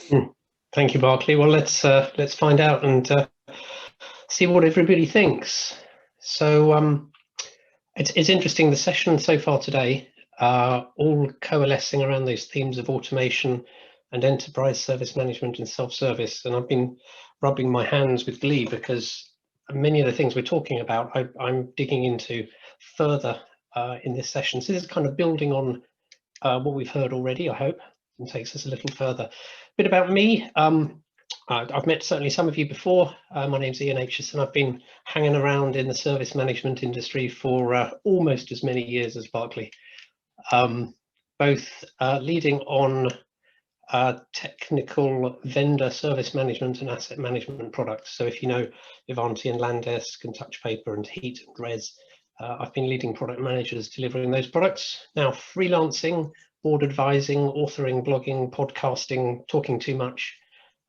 Mm. Thank you, Barclay. Well, let's find out and see what everybody thinks. So it's interesting. The session so far today, all coalescing around those themes of automation and enterprise service management and self-service. And I've been rubbing my hands with glee because many of the things we're talking about, I'm digging into further in this session. So this is kind of building on what we've heard already, I hope, and takes us a little further. A bit about me. I've met certainly some of you before. My name's Ian Aitchison. I've been hanging around in the service management industry for almost as many years as Barclay, both leading on technical vendor service management and asset management products. So if you know Ivanti and Landesk and Touchpaper and Heat and Res, I've been leading product managers delivering those products. Now freelancing, board advising, authoring, blogging, podcasting, talking too much,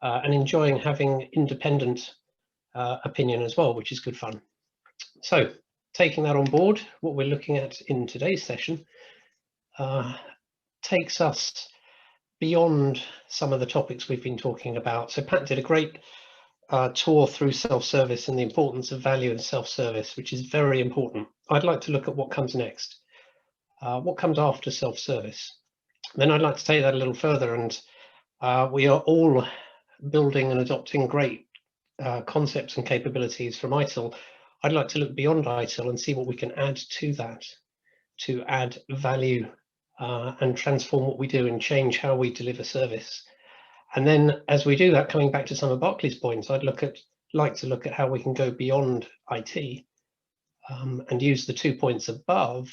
and enjoying having independent opinion as well, which is good fun. So taking that on board, what we're looking at in today's session takes us beyond some of the topics we've been talking about. So Pat did a great tour through self-service and the importance of value in self-service, which is very important. I'd like to look at what comes next, what comes after self-service. Then I'd like to take that a little further, and we are all building and adopting great concepts and capabilities from ITIL. I'd like to look beyond ITIL and see what we can add to that to add value and transform what we do and change how we deliver service. And then as we do that, coming back to some of Barclay's points, I'd like to look at how we can go beyond IT and use the 2 points above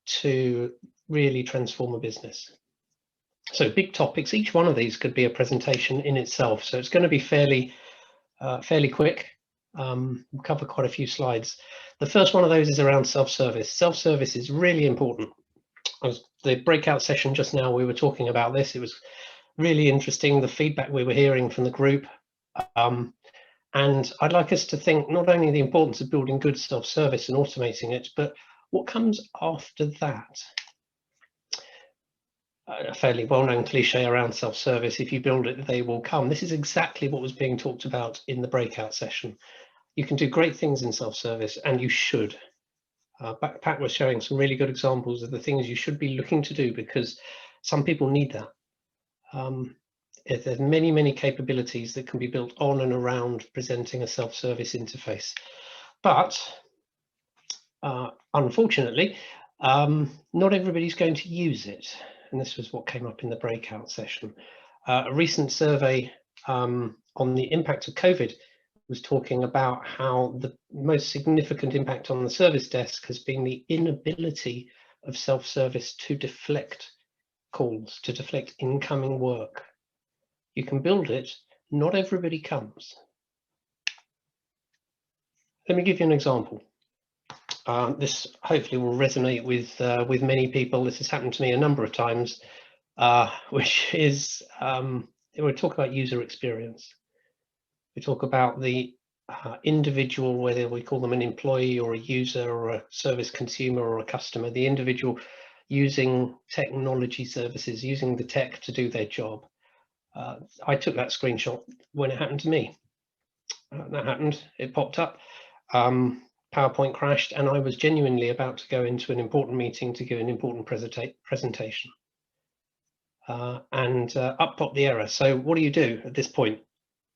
to really transform a business. So big topics, each one of these could be a presentation in itself. So it's going to be fairly quick. We'll cover quite a few slides. The first one of those is around self-service. Self-service is really important. The breakout session just now, we were talking about this. It was really interesting, the feedback we were hearing from the group. And I'd like us to think not only the importance of building good self-service and automating it, but what comes after that. A fairly well-known cliche around self-service, if you build it, they will come. This is exactly what was being talked about in the breakout session. You can do great things in self-service, and you should. Pat was showing some really good examples of the things you should be looking to do because some people need that. There's many capabilities that can be built on and around presenting a self-service interface. But unfortunately, not everybody's going to use it. And this was what came up in the breakout session. A recent survey on the impact of COVID was talking about how the most significant impact on the service desk has been the inability of self-service to deflect calls, to deflect incoming work. You can build it, not everybody comes. Let me give you an example. This hopefully will resonate with many people. This has happened to me a number of times, which is, we talk about user experience. We talk about the individual, whether we call them an employee or a user or a service consumer or a customer, the individual using technology services, using the tech to do their job. I took that screenshot when it happened to me. That happened, it popped up. PowerPoint crashed, and I was genuinely about to go into an important meeting to give an important presentation. And up popped the error. So what do you do at this point?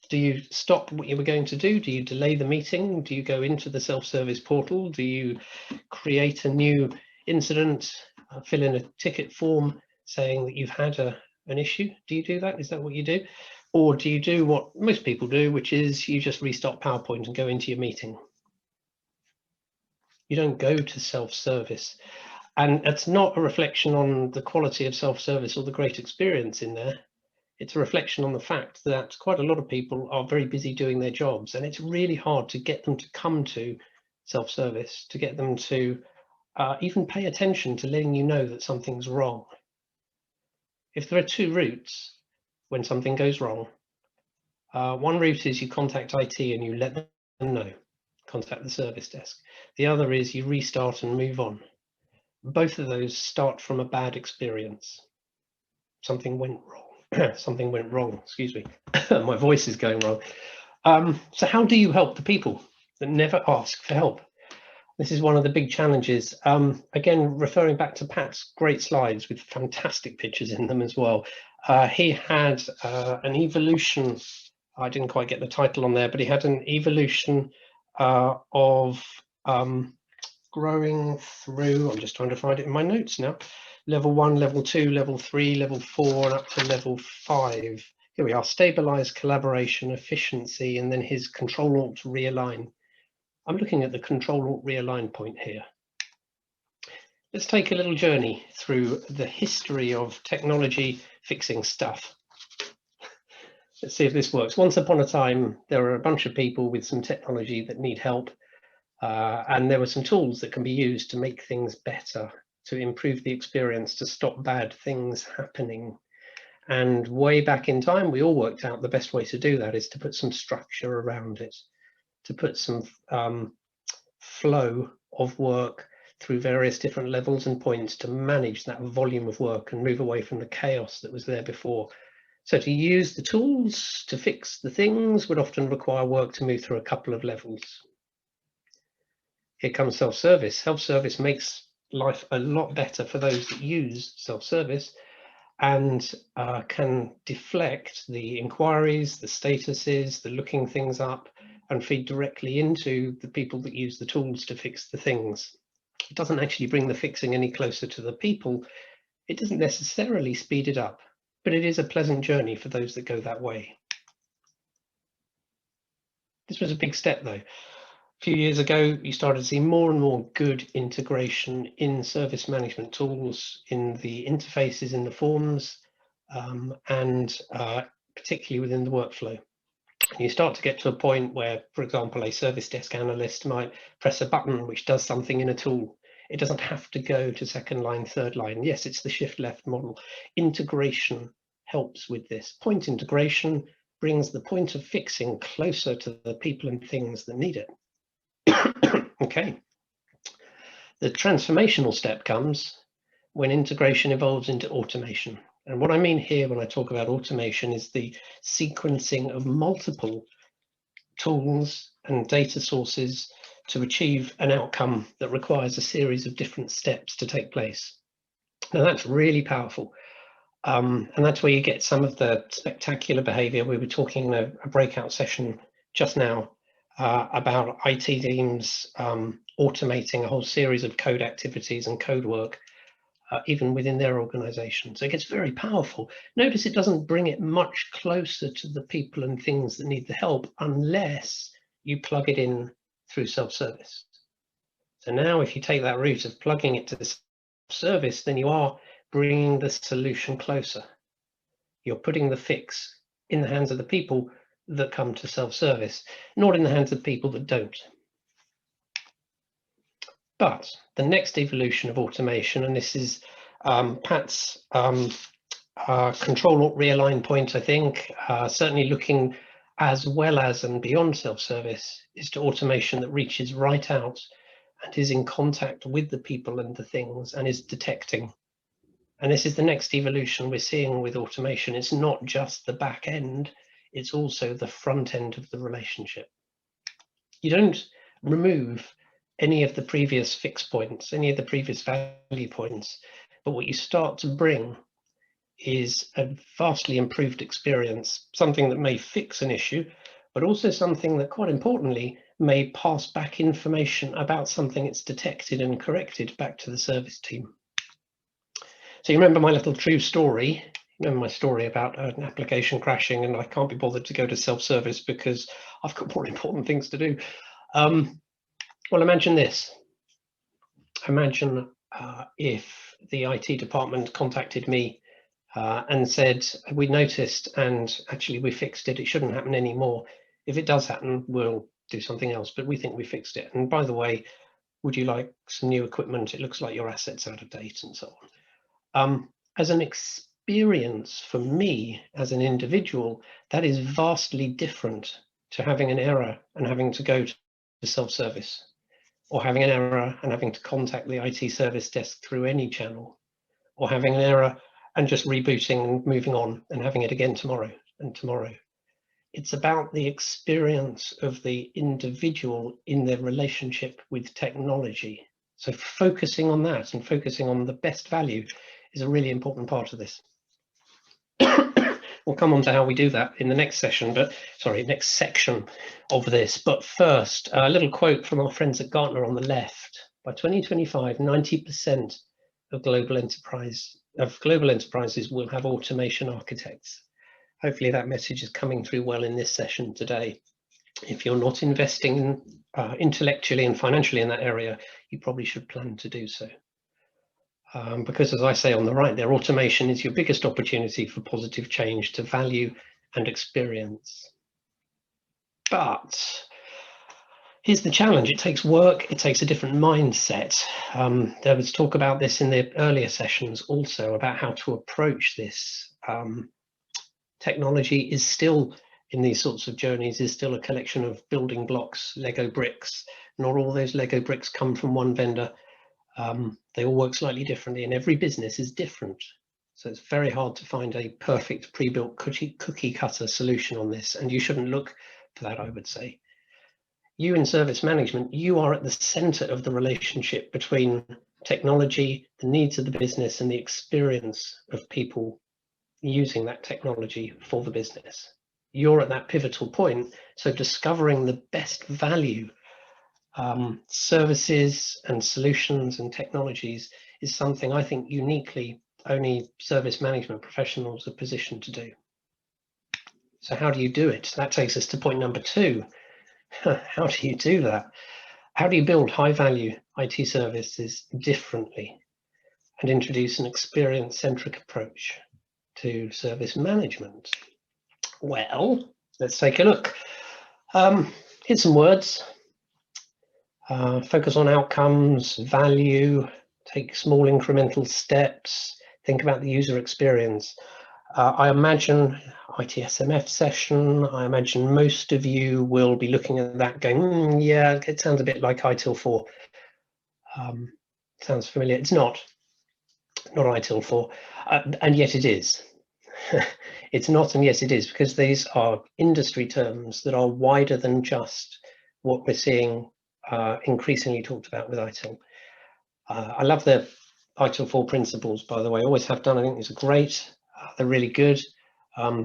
Do you stop what you were going to do? Do you delay the meeting? Do you go into the self-service portal? Do you create a new incident, fill in a ticket form saying that you've had an issue? Do you do that? Is that what you do? Or do you do what most people do, which is you just restart PowerPoint and go into your meeting? You don't go to self-service. And it's not a reflection on the quality of self-service or the great experience in there. It's a reflection on the fact that quite a lot of people are very busy doing their jobs, and it's really hard to get them to come to self-service, to get them to even pay attention to letting you know that something's wrong. If there are two routes when something goes wrong, one route is you contact IT and you let them know, contact the service desk. The other is you restart and move on. Both of those start from a bad experience. Something went wrong. Something went wrong, excuse me. My voice is going wrong. So how do you help the people that never ask for help? This is one of the big challenges. Again, referring back to Pat's great slides with fantastic pictures in them as well. He had an evolution, I didn't quite get the title on there, but he had an evolution of growing through, I'm just trying to find it in my notes now, level 1, level 2, level 3, level 4, and up to level 5. Here we are, stabilize, collaboration, efficiency, and then his Control-Alt-Realign. I'm looking at the Control-Alt-Realign point here. Let's take a little journey through the history of technology fixing stuff. Let's see if this works. Once upon a time, there were a bunch of people with some technology that need help, and there were some tools that can be used to make things better, to improve the experience, to stop bad things happening. And way back in time, we all worked out the best way to do that is to put some structure around it, to put some flow of work through various different levels and points to manage that volume of work and move away from the chaos that was there before. So to use the tools to fix the things would often require work to move through a couple of levels. Here comes self-service. Self-service makes life a lot better for those that use self-service and can deflect the inquiries, the statuses, the looking things up, and feed directly into the people that use the tools to fix the things. It doesn't actually bring the fixing any closer to the people. It doesn't necessarily speed it up, but it is a pleasant journey for those that go that way. This was a big step though. A few years ago, you started to see more and more good integration in service management tools, in the interfaces, in the forms, and particularly within the workflow. You start to get to a point where, for example, a service desk analyst might press a button which does something in a tool. It doesn't have to go to second line, third line. Yes, it's the shift left model. Integration helps with this. Point integration brings the point of fixing closer to the people and things that need it. Okay. The transformational step comes when integration evolves into automation. And what I mean here when I talk about automation is the sequencing of multiple tools and data sources to achieve an outcome that requires a series of different steps to take place. Now that's really powerful. And that's where you get some of the spectacular behavior. We were talking in a breakout session just now about IT teams automating a whole series of code activities and code work, even within their organization. So it gets very powerful. Notice it doesn't bring it much closer to the people and things that need the help unless you plug it in through self-service. So now if you take that route of plugging it to the service, then you are bringing the solution closer. You're putting the fix in the hands of the people that come to self-service, not in the hands of people that don't. But the next evolution of automation, and this is Pat's Control-Alt-Realign point, I think, certainly looking as well as and beyond self-service, is to automation that reaches right out and is in contact with the people and the things and is detecting. And this is the next evolution we're seeing with automation. It's not just the back end, it's also the front end of the relationship. You don't remove any of the previous fix points, any of the previous value points, but what you start to bring is a vastly improved experience, something that may fix an issue, but also something that, quite importantly, may pass back information about something it's detected and corrected back to the service team. So you remember my little true story, remember my story about an application crashing and I can't be bothered to go to self-service because I've got more important things to do. Well, imagine this. Imagine if the IT department contacted me and said, we noticed and actually we fixed it, it shouldn't happen anymore. If it does happen, we'll do something else, but we think we fixed it. And by the way, would you like some new equipment? It looks like your asset's out of date and so on. As an experience for me as an individual, that is vastly different to having an error and having to go to self-service, or having an error and having to contact the IT service desk through any channel, or having an error and just rebooting and moving on and having it again tomorrow and tomorrow. It's about the experience of the individual in their relationship with technology. So focusing on that and focusing on the best value is a really important part of this. We'll come on to how we do that in the next session, next section of this. But first, a little quote from our friends at Gartner on the left. By 2025, 90% of global enterprises will have automation architects. Hopefully that message is coming through well in this session today. If you're not investing intellectually and financially in that area, you probably should plan to do so. Because as I say on the right there, automation is your biggest opportunity for positive change to value and experience. But here's the challenge. It takes work. It takes a different mindset. There was talk about this in the earlier sessions also, about how to approach this. Technology is still, in these sorts of journeys, is still a collection of building blocks, Lego bricks. Not all those Lego bricks come from one vendor. They all work slightly differently, and every business is different. So it's very hard to find a perfect pre-built cookie cutter solution on this, and you shouldn't look for that, I would say. You in service management, you are at the center of the relationship between technology, the needs of the business, and the experience of people using that technology for the business. You're at that pivotal point, so discovering the best value services and solutions and technologies is something I think uniquely only service management professionals are positioned to do. So how do you do it? That takes us to point number 2. How do you do that? How do you build high value IT services differently and introduce an experience-centric approach to service management? Well, let's take a look. Here's some words. Focus on outcomes, value, take small incremental steps, think about the user experience. I imagine ITSMF session, I imagine most of you will be looking at that going, yeah, it sounds a bit like ITIL 4. Sounds familiar. It's not ITIL 4, and yet it is. It's not, and yes it is, because these are industry terms that are wider than just what we're seeing increasingly talked about with ITIL. I love the ITIL 4 principles, by the way. I always have done. I think these are great. They're really good.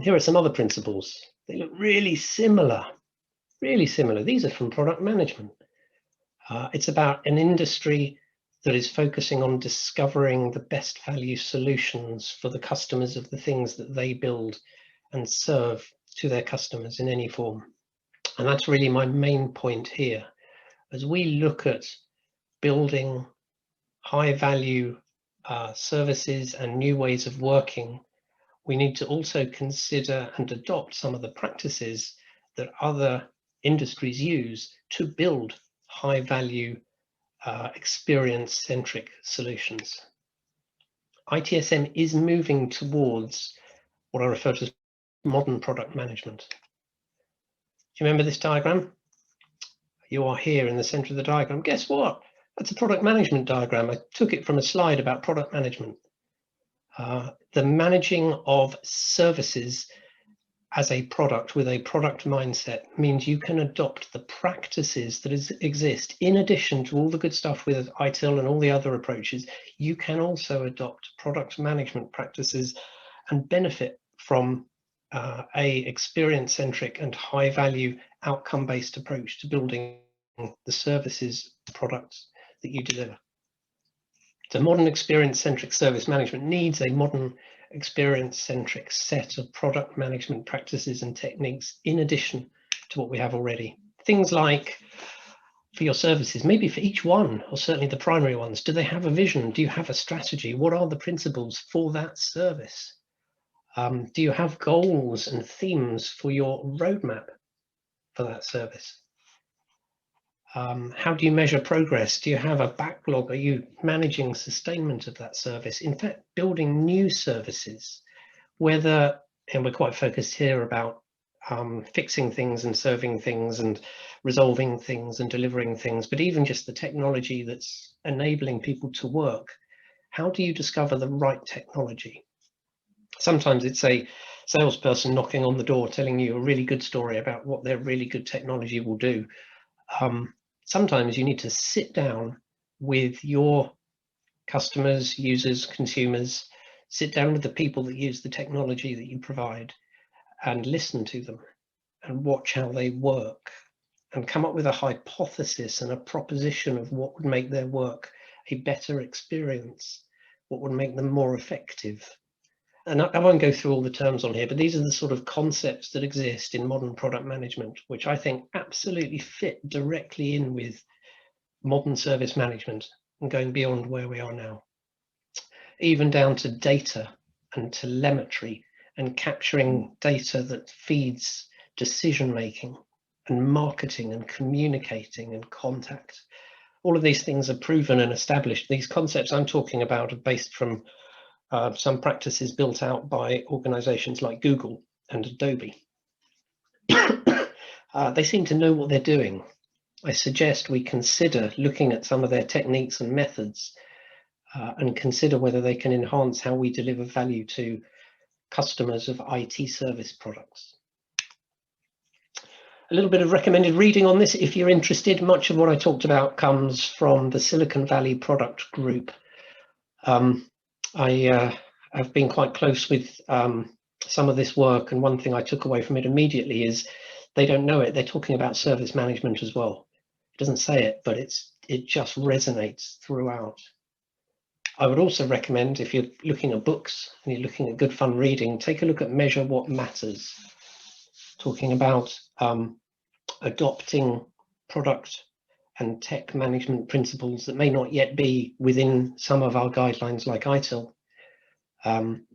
Here are some other principles. They look really similar, really similar. These are from product management. It's about an industry that is focusing on discovering the best value solutions for the customers of the things that they build and serve to their customers in any form. And that's really my main point here. As we look at building high value services and new ways of working, we need to also consider and adopt some of the practices that other industries use to build high value experience-centric solutions. ITSM is moving towards what I refer to as modern product management. Do you remember this diagram? You are here in the center of the diagram. Guess what? That's a product management diagram. I took it from a slide about product management. The managing of services as a product with a product mindset means you can adopt the practices that exist in addition to all the good stuff with ITIL and all the other approaches. You can also adopt product management practices and benefit from a experience-centric and high-value outcome-based approach to building the services, products that you deliver. So modern experience-centric service management needs a modern experience-centric set of product management practices and techniques in addition to what we have already. Things like, for your services, maybe for each one, or certainly the primary ones, do they have a vision? Do you have a strategy? What are the principles for that service? Do you have goals and themes for your roadmap for that service? How do you measure progress? Do you have a backlog? Are you managing sustainment of that service? In fact, building new services, whether, and we're quite focused here about fixing things and serving things and resolving things and delivering things, but even just the technology that's enabling people to work. How do you discover the right technology? Sometimes it's a salesperson knocking on the door telling you a really good story about what their really good technology will do. Sometimes you need to sit down with your customers, users, consumers, sit down with the people that use the technology that you provide and listen to them and watch how they work and come up with a hypothesis and a proposition of what would make their work a better experience, what would make them more effective. And I won't go through all the terms on here, but these are the sort of concepts that exist in modern product management, which I think absolutely fit directly in with modern service management and going beyond where we are now, even down to data and telemetry and capturing data that feeds decision making and marketing and communicating and contact. All of these things are proven and established. These concepts I'm talking about are based from some practices built out by organizations like Google and Adobe. They seem to know what they're doing. I suggest we consider looking at some of their techniques and methods and consider whether they can enhance how we deliver value to customers of IT service products. A little bit of recommended reading on this if you're interested. Much of what I talked about comes from the Silicon Valley Product Group. I've been quite close with some of this work, and one thing I took away from it immediately is they don't know it. They're talking about service management as well. It doesn't say it, but it just resonates throughout. I would also recommend, if you're looking at books and you're looking at good fun reading, take a look at Measure What Matters, talking about adopting product and tech management principles that may not yet be within some of our guidelines like ITIL.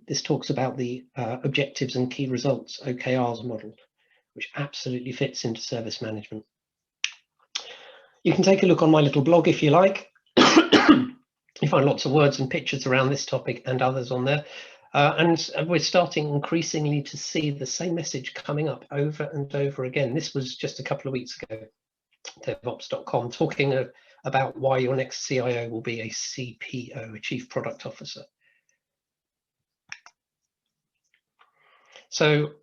This talks about the objectives and key results, OKRs model, which absolutely fits into service management. You can take a look on my little blog if you like. You find lots of words and pictures around this topic and others on there. And we're starting increasingly to see the same message coming up over and over again. This was just a couple of weeks ago, DevOps.com, talking about why your next CIO will be a CPO, a Chief Product Officer. So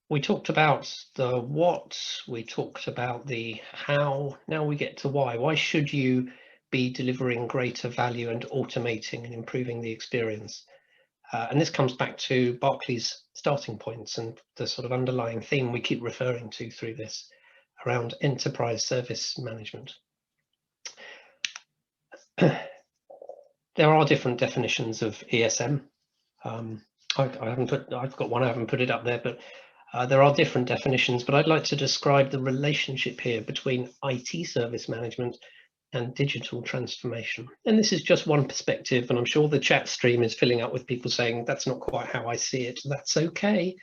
we talked about the what, we talked about the how, now we get to why. Why should you be delivering greater value and automating and improving the experience? And this comes back to Barclay's starting points and the sort of underlying theme we keep referring to through this around enterprise service management. There are different definitions of ESM. I've got one, I haven't put it up there, but there are different definitions, but I'd like to describe the relationship here between IT service management and digital transformation. And this is just one perspective, and I'm sure the chat stream is filling up with people saying, that's not quite how I see it. That's okay,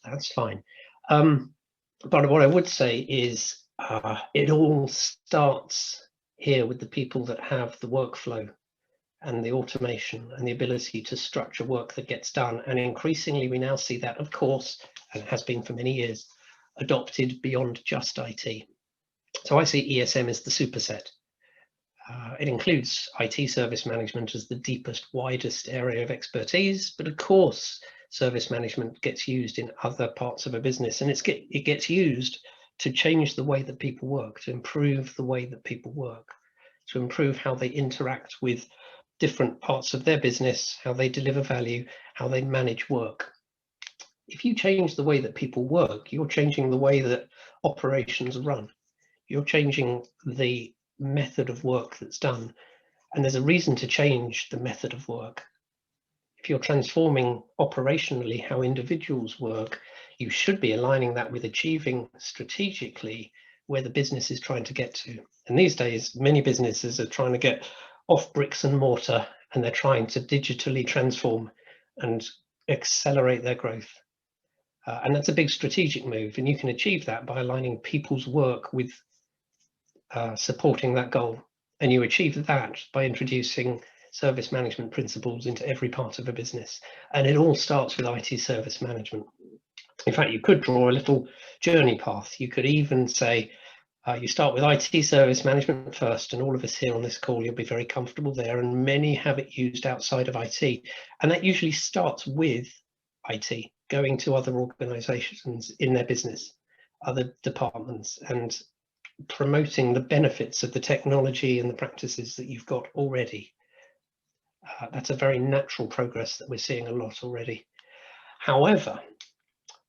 that's fine. But what I would say is it all starts here with the people that have the workflow and the automation and the ability to structure work that gets done. And increasingly, we now see that, of course, and it has been for many years, adopted beyond just IT. So I see ESM as the superset. It includes IT service management as the deepest, widest area of expertise, but of course, service management gets used in other parts of a business, and it gets used to change the way that people work, to improve the way that people work, to improve how they interact with different parts of their business, how they deliver value, how they manage work. If you change the way that people work, you're changing the way that operations run. You're changing the method of work that's done. And there's a reason to change the method of work. If you're transforming operationally how individuals work, you should be aligning that with achieving strategically where the business is trying to get to. And these days, many businesses are trying to get off bricks and mortar, and they're trying to digitally transform and accelerate their growth. And that's a big strategic move, and you can achieve that by aligning people's work with supporting that goal. And you achieve that by introducing service management principles into every part of a business. And it all starts with IT service management. In fact, you could draw a little journey path. You could even say, you start with IT service management first, and all of us here on this call, you'll be very comfortable there, and many have it used outside of IT. And that usually starts with IT, going to other organizations in their business, other departments, and promoting the benefits of the technology and the practices that you've got already. That's a very natural progress that we're seeing a lot already. However,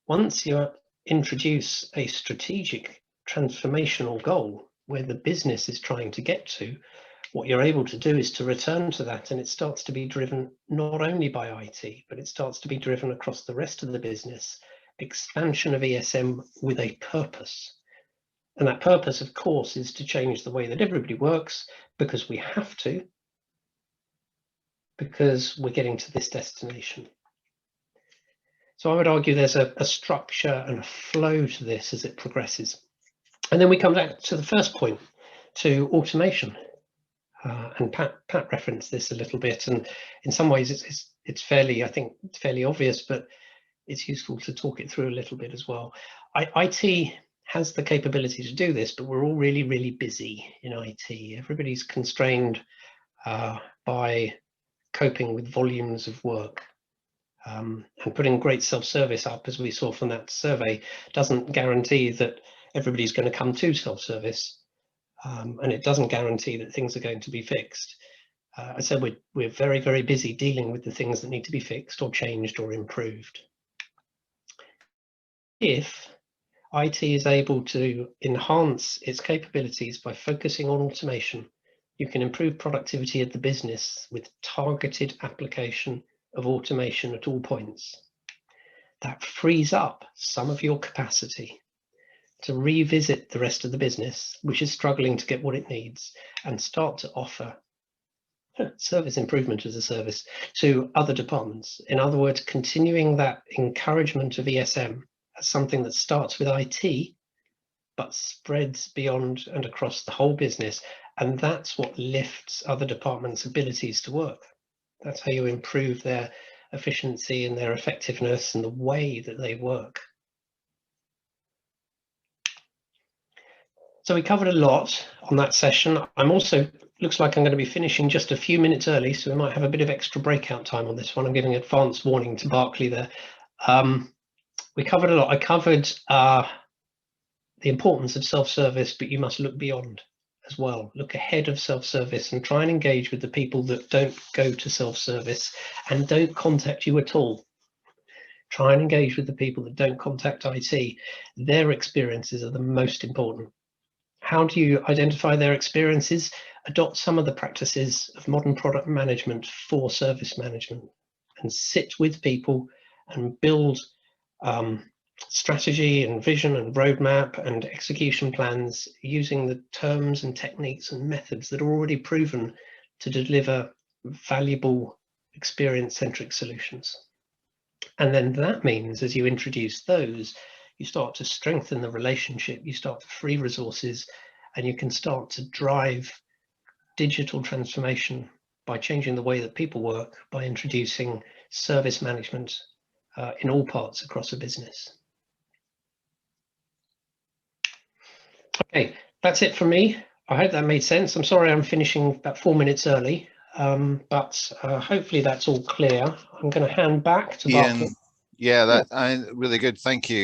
once you introduce a strategic transformational goal where the business is trying to get to, what you're able to do is to return to that, and it starts to be driven not only by IT, but it starts to be driven across the rest of the business. Expansion of ESM with a purpose. And that purpose, of course, is to change the way that everybody works, because we have to, because we're getting to this destination. So I would argue there's a structure and a flow to this as it progresses. And then we come back to the first point, to automation. And Pat referenced this a little bit, and in some ways it's fairly, I think it's fairly obvious, but it's useful to talk it through a little bit as well. IT has the capability to do this, but we're all really, really busy in IT. Everybody's constrained by coping with volumes of work. And putting great self-service up, as we saw from that survey, doesn't guarantee that everybody's going to come to self-service. And it doesn't guarantee that things are going to be fixed. I said we're very, very busy dealing with the things that need to be fixed or changed or improved. If IT is able to enhance its capabilities by focusing on automation, you can improve productivity of the business with targeted application of automation at all points. That frees up some of your capacity to revisit the rest of the business, which is struggling to get what it needs, and start to offer service improvement as a service to other departments. In other words, continuing that encouragement of ESM as something that starts with IT, but spreads beyond and across the whole business. And that's what lifts other departments' abilities to work. That's how you improve their efficiency and their effectiveness and the way that they work. So we covered a lot on that session. I'm also, looks like I'm going to be finishing just a few minutes early, so we might have a bit of extra breakout time on this one. I'm giving advance warning to Barclay there. We covered a lot. I covered the importance of self-service, but you must look beyond as well. Look ahead of self-service and try and engage with the people that don't go to self-service and don't contact you at all. Try and engage with the people that don't contact IT. Their experiences are the most important. How do you identify their experiences? Adopt some of the practices of modern product management for service management, and sit with people and build strategy and vision and roadmap and execution plans using the terms and techniques and methods that are already proven to deliver valuable experience-centric solutions. And then that means, as you introduce those, you start to strengthen the relationship, you start to free resources, and you can start to drive digital transformation by changing the way that people work, by introducing service management in all parts across a business. Okay, that's it for me. I hope that made sense. I'm sorry I'm finishing about 4 minutes early, but hopefully that's all clear. I'm going to hand back to Ian. Barclay. Yeah, really good. Thank you.